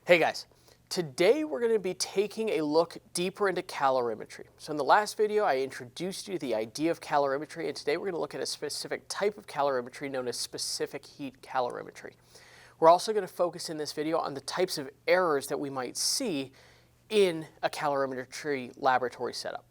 Hey guys, today we're going to be taking a look deeper into calorimetry. So in the last video I introduced you to the idea of calorimetry, and today we're going to look at a specific type of calorimetry known as specific heat calorimetry. We're also going to focus in this video on the types of errors that we might see in a calorimetry laboratory setup.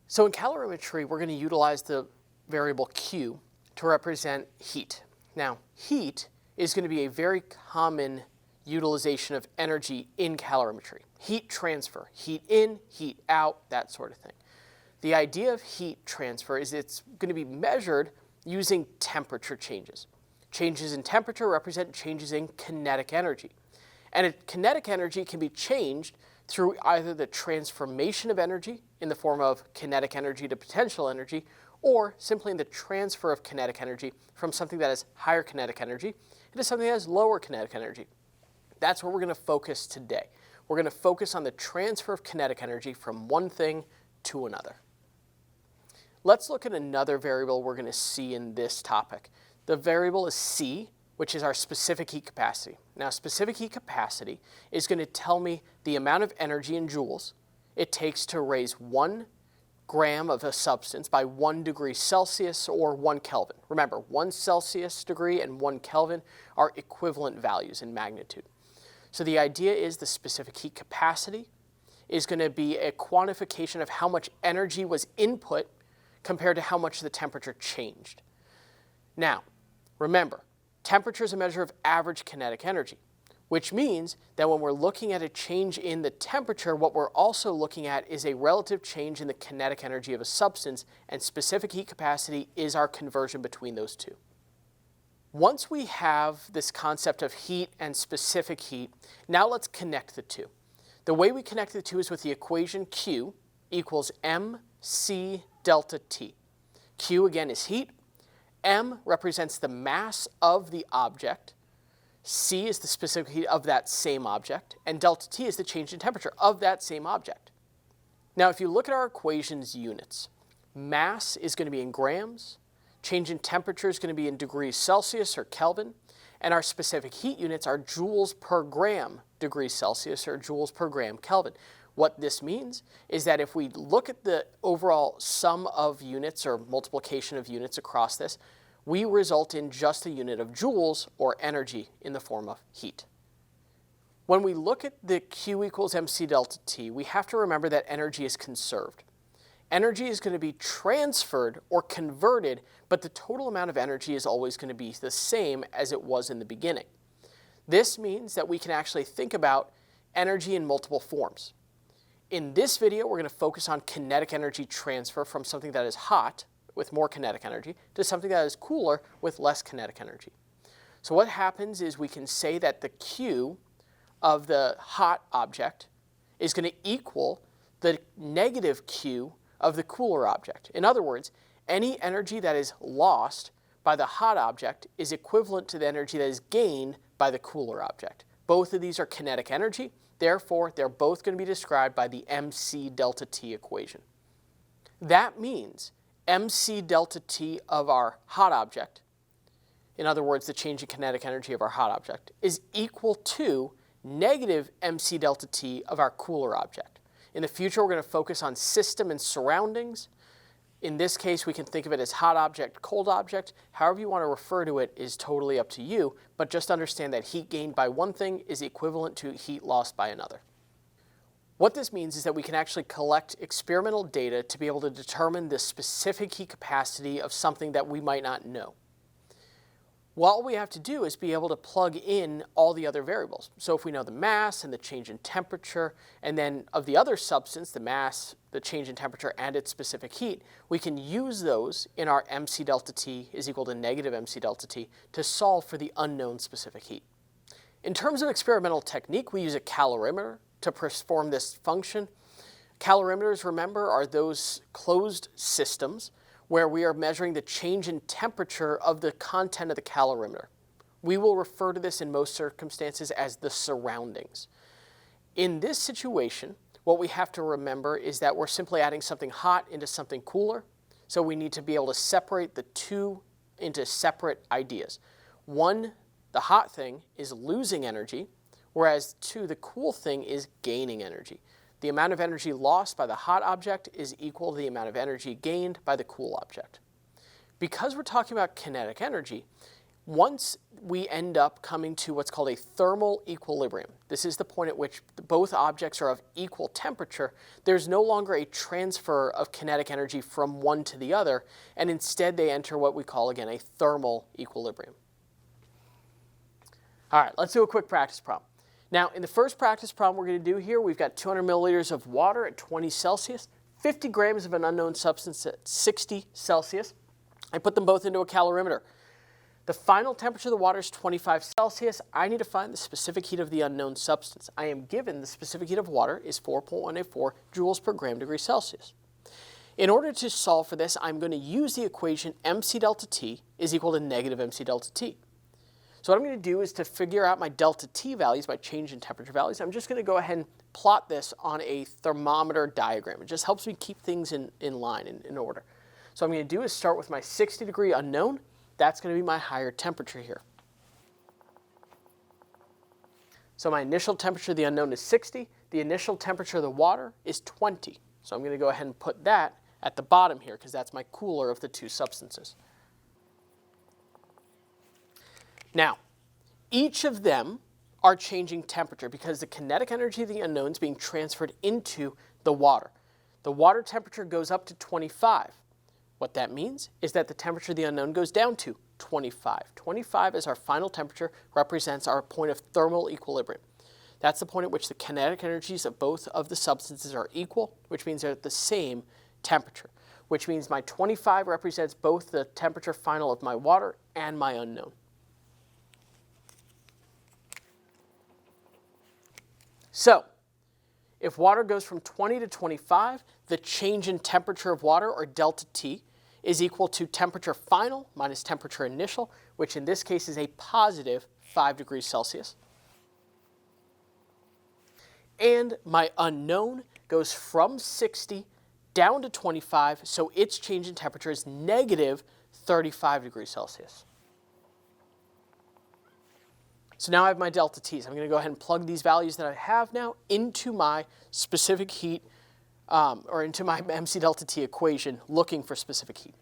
So in calorimetry we're going to utilize the variable Q to represent heat. Now heat is going to be a very common utilization of energy in calorimetry. Heat transfer, heat in, heat out, that sort of thing. The idea of heat transfer is it's going to be measured using temperature changes. Changes in temperature represent changes in kinetic energy. And kinetic energy can be changed through either the transformation of energy in the form of kinetic energy to potential energy, or simply in the transfer of kinetic energy from something that has higher kinetic energy into something that has lower kinetic energy. That's where we're going to focus today. We're going to focus on the transfer of kinetic energy from one thing to another. Let's look at another variable we're going to see in this topic. The variable is C, which is our specific heat capacity. Now, specific heat capacity is going to tell me the amount of energy in joules it takes to raise 1 gram of a substance by 1 degree Celsius or 1 Kelvin. Remember, 1 Celsius degree and 1 Kelvin are equivalent values in magnitude. So the idea is the specific heat capacity is going to be a quantification of how much energy was input compared to how much the temperature changed. Now, remember, temperature is a measure of average kinetic energy, which means that when we're looking at a change in the temperature, what we're also looking at is a relative change in the kinetic energy of a substance, and specific heat capacity is our conversion between those two. Once we have this concept of heat and specific heat, now let's connect the two. The way we connect the two is with the equation Q equals mc delta T. Q again is heat, m represents the mass of the object, C is the specific heat of that same object, and delta T is the change in temperature of that same object. Now if you look at our equation's units, mass is going to be in grams, change in temperature is going to be in degrees Celsius or Kelvin, and our specific heat units are joules per gram degrees Celsius or joules per gram Kelvin. What this means is that if we look at the overall sum of units or multiplication of units across this, we result in just a unit of joules or energy in the form of heat. When we look at the Q equals mc delta T, we have to remember that energy is conserved. Energy is going to be transferred or converted, but the total amount of energy is always going to be the same as it was in the beginning. This means that we can actually think about energy in multiple forms. In this video, we're going to focus on kinetic energy transfer from something that is hot with more kinetic energy to something that is cooler with less kinetic energy. So what happens is we can say that the Q of the hot object is going to equal the negative Q of the cooler object. In other words, any energy that is lost by the hot object is equivalent to the energy that is gained by the cooler object. Both of these are kinetic energy, therefore they're both going to be described by the mc delta T equation. That means mc delta T of our hot object, in other words the change in kinetic energy of our hot object, is equal to negative mc delta T of our cooler object. In the future, we're going to focus on system and surroundings. In this case, we can think of it as hot object, cold object. However you want to refer to it is totally up to you, but just understand that heat gained by one thing is equivalent to heat lost by another. What this means is that we can actually collect experimental data to be able to determine the specific heat capacity of something that we might not know. All we have to do is be able to plug in all the other variables. So if we know the mass and the change in temperature, and then of the other substance, the mass, the change in temperature, and its specific heat, we can use those in our mc delta T is equal to negative mc delta T to solve for the unknown specific heat. In terms of experimental technique, we use a calorimeter to perform this function. Calorimeters, remember, are those closed systems where we are measuring the change in temperature of the content of the calorimeter. We will refer to this in most circumstances as the surroundings. In this situation, what we have to remember is that we're simply adding something hot into something cooler, so we need to be able to separate the two into separate ideas. One, the hot thing is losing energy, whereas 2, the cool thing, is gaining energy. The amount of energy lost by the hot object is equal to the amount of energy gained by the cool object. Because we're talking about kinetic energy, once we end up coming to what's called a thermal equilibrium, this is the point at which both objects are of equal temperature, there's no longer a transfer of kinetic energy from one to the other, and instead they enter what we call, again, a thermal equilibrium. All right, let's do a quick practice problem. Now, in the first practice problem we're going to do here, we've got 200 milliliters of water at 20 Celsius, 50 grams of an unknown substance at 60 Celsius. I put them both into a calorimeter. The final temperature of the water is 25 Celsius. I need to find the specific heat of the unknown substance. I am given the specific heat of water is 4.184 joules per gram degree Celsius. In order to solve for this, I'm going to use the equation mc delta T is equal to negative mc delta T. So what I'm going to do is to figure out my delta T values, my change in temperature values. I'm just going to go ahead and plot this on a thermometer diagram. It just helps me keep things in line, in order. So what I'm going to do is start with my 60 degree unknown. That's going to be my higher temperature here. So my initial temperature of the unknown is 60. The initial temperature of the water is 20. So I'm going to go ahead and put that at the bottom here because that's my cooler of the two substances. Now, each of them are changing temperature because the kinetic energy of the unknown is being transferred into the water. The water temperature goes up to 25. What that means is that the temperature of the unknown goes down to 25. 25 as our final temperature represents our point of thermal equilibrium. That's the point at which the kinetic energies of both of the substances are equal, which means they're at the same temperature, which means my 25 represents both the temperature final of my water and my unknown. So, if water goes from 20 to 25, the change in temperature of water, or delta T, is equal to temperature final minus temperature initial, which in this case is a positive 5 degrees Celsius. And my unknown goes from 60 down to 25, so its change in temperature is negative 35 degrees Celsius. So now I have my delta T's. I'm going to go ahead and plug these values that I have now into my specific heat, or into my mc delta T equation looking for specific heat.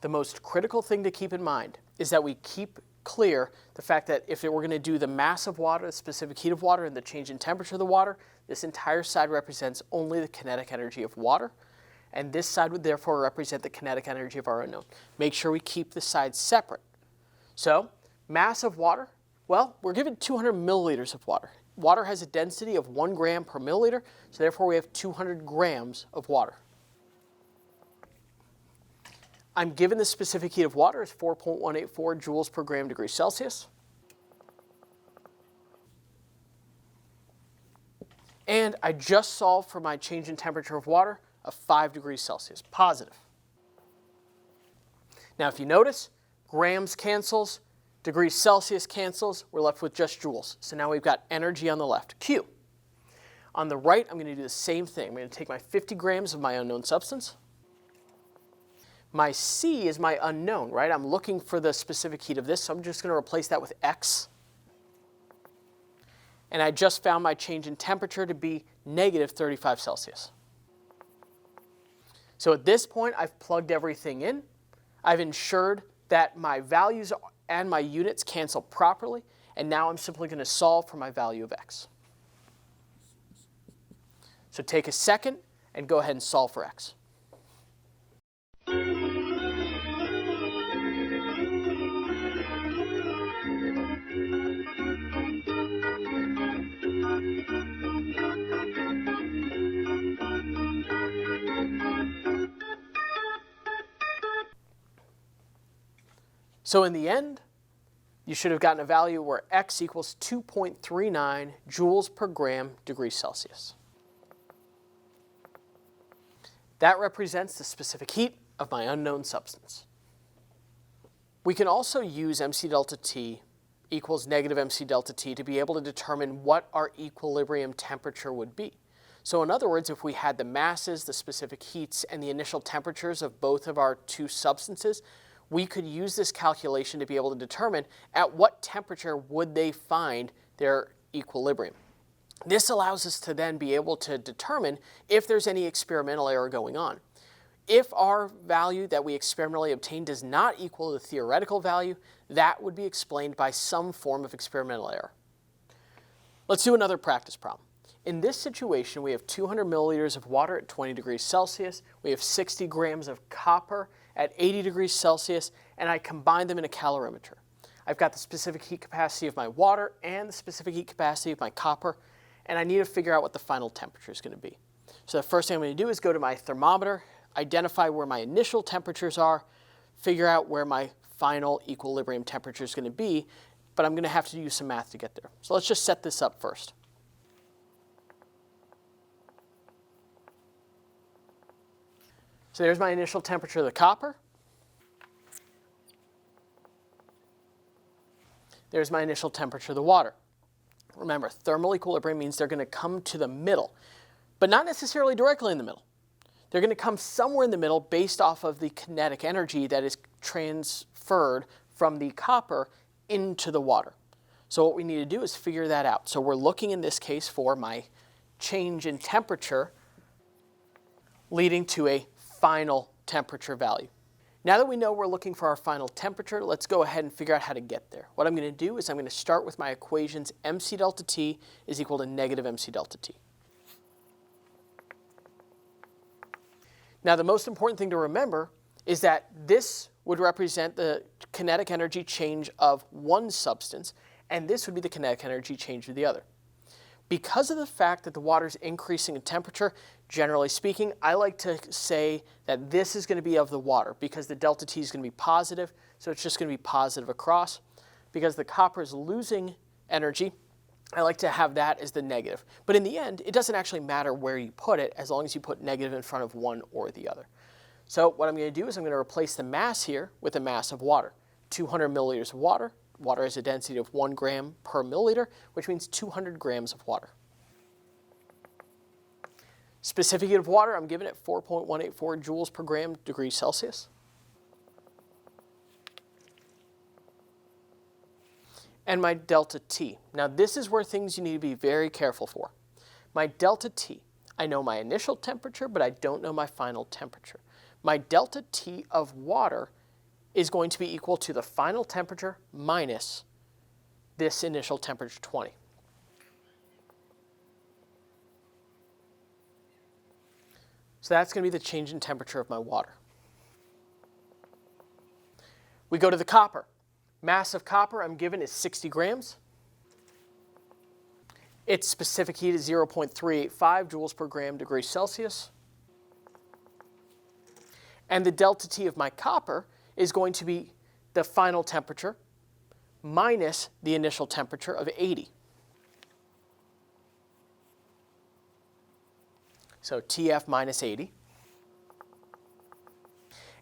The most critical thing to keep in mind is that we keep clear the fact that if we're going to do the mass of water, the specific heat of water, and the change in temperature of the water, this entire side represents only the kinetic energy of water. And this side would therefore represent the kinetic energy of our unknown. Make sure we keep the sides separate. So, mass of water, well, we're given 200 milliliters of water. Water has a density of 1 gram per milliliter, so therefore we have 200 grams of water. I'm given the specific heat of water is 4.184 joules per gram degree Celsius. And I just solved for my change in temperature of water of 5 degrees Celsius, positive. Now if you notice, grams cancels, degrees Celsius cancels, we're left with just joules. So now we've got energy on the left, Q. On the right, I'm going to do the same thing. I'm going to take my 50 grams of my unknown substance. My C is my unknown, right? I'm looking for the specific heat of this, so I'm just going to replace that with X. And I just found my change in temperature to be negative 35 Celsius. So at this point, I've plugged everything in. I've ensured that my values and my units cancel properly, and now I'm simply going to solve for my value of X. So take a second and go ahead and solve for X. So in the end, you should have gotten a value where X equals 2.39 joules per gram degrees Celsius. That represents the specific heat of my unknown substance. We can also use mc delta T equals negative mc delta T to be able to determine what our equilibrium temperature would be. So in other words, if we had the masses, the specific heats, and the initial temperatures of both of our two substances, we could use this calculation to be able to determine at what temperature would they find their equilibrium. This allows us to then be able to determine if there's any experimental error going on. If our value that we experimentally obtained does not equal the theoretical value, that would be explained by some form of experimental error. Let's do another practice problem. In this situation, we have 200 milliliters of water at 20 degrees Celsius, we have 60 grams of copper at 80 degrees Celsius, and I combine them in a calorimeter. I've got the specific heat capacity of my water and the specific heat capacity of my copper, and I need to figure out what the final temperature is going to be. So the first thing I'm going to do is go to my thermometer, identify where my initial temperatures are, figure out where my final equilibrium temperature is going to be, but I'm going to have to use some math to get there. So let's just set this up first. So there's my initial temperature of the copper. There's my initial temperature of the water. Remember, thermal equilibrium means they're going to come to the middle, but not necessarily directly in the middle. They're going to come somewhere in the middle based off of the kinetic energy that is transferred from the copper into the water. So what we need to do is figure that out. So we're looking in this case for my change in temperature leading to a final temperature value. Now that we know we're looking for our final temperature, let's go ahead and figure out how to get there. What I'm going to do is I'm going to start with my equations. MC delta T is equal to negative MC delta T. Now the most important thing to remember is that this would represent the kinetic energy change of one substance, and this would be the kinetic energy change of the other. Because of the fact that the water is increasing in temperature, generally speaking, I like to say that this is going to be of the water because the delta T is going to be positive, so it's just going to be positive across. Because the copper is losing energy, I like to have that as the negative. But in the end, it doesn't actually matter where you put it as long as you put negative in front of one or the other. So what I'm going to do is I'm going to replace the mass here with the mass of water. 200 milliliters of water. Water has a density of 1 gram per milliliter, which means 200 grams of water. Specific heat of water, I'm given at 4.184 joules per gram degrees Celsius. And my delta T. Now this is where things you need to be very careful for. My delta T, I know my initial temperature, but I don't know my final temperature. My delta T of water is going to be equal to the final temperature minus this initial temperature 20. So that's going to be the change in temperature of my water. We go to the copper. Mass of copper I'm given is 60 grams. Its specific heat is 0.385 joules per gram degrees Celsius. And the delta T of my copper is going to be the final temperature minus the initial temperature of 80. So TF minus 80.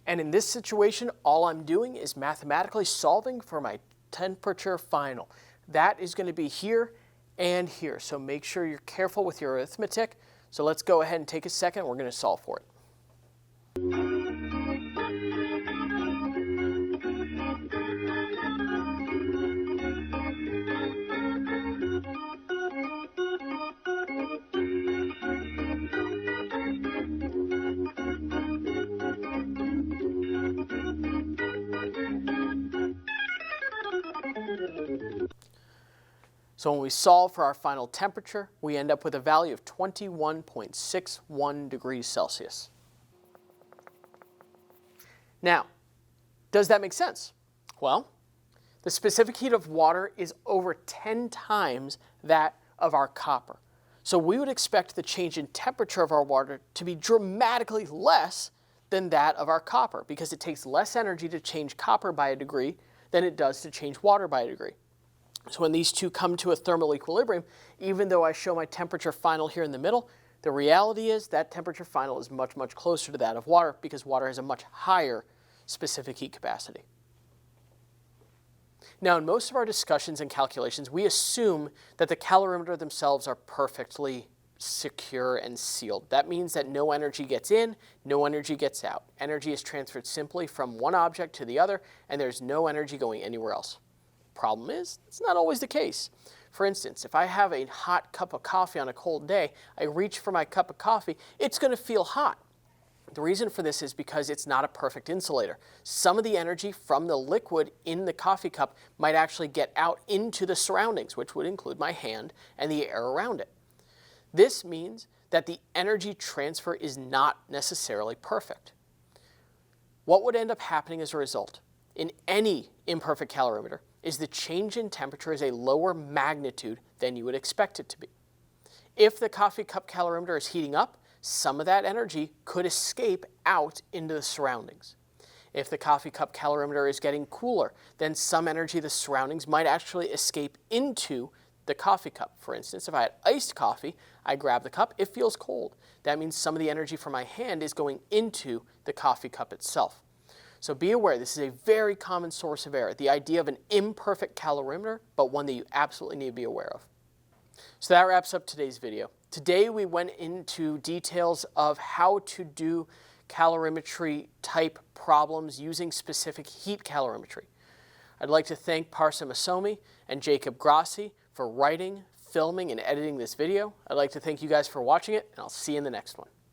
And in this situation, all I'm doing is mathematically solving for my temperature final. That is going to be here and here. So make sure you're careful with your arithmetic. So let's go ahead and take a second. We're going to solve for it. So when we solve for our final temperature, we end up with a value of 21.61 degrees Celsius. Now, does that make sense? Well, the specific heat of water is over 10 times that of our copper. So we would expect the change in temperature of our water to be dramatically less than that of our copper because it takes less energy to change copper by a degree than it does to change water by a degree. So when these two come to a thermal equilibrium, even though I show my temperature final here in the middle, the reality is that temperature final is much, much closer to that of water because water has a much higher specific heat capacity. Now, in most of our discussions and calculations, we assume that the calorimeter themselves are perfectly secure and sealed. That means that no energy gets in, no energy gets out. Energy is transferred simply from one object to the other, and there's no energy going anywhere else. Problem is, it's not always the case. For instance, if I have a hot cup of coffee on a cold day, I reach for my cup of coffee, it's going to feel hot. The reason for this is because it's not a perfect insulator. Some of the energy from the liquid in the coffee cup might actually get out into the surroundings, which would include my hand and the air around it. This means that the energy transfer is not necessarily perfect. What would end up happening as a result in any imperfect calorimeter is the change in temperature is a lower magnitude than you would expect it to be. If the coffee cup calorimeter is heating up, some of that energy could escape out into the surroundings. If the coffee cup calorimeter is getting cooler, then some energy of the surroundings might actually escape into the coffee cup. For instance, if I had iced coffee, I grab the cup, it feels cold. That means some of the energy from my hand is going into the coffee cup itself. So be aware, this is a very common source of error, the idea of an imperfect calorimeter, but one that you absolutely need to be aware of. So that wraps up today's video. Today we went into details of how to do calorimetry type problems using specific heat calorimetry. I'd like to thank Parsa Masomi and Jacob Grassi for writing, filming, and editing this video. I'd like to thank you guys for watching it, and I'll see you in the next one.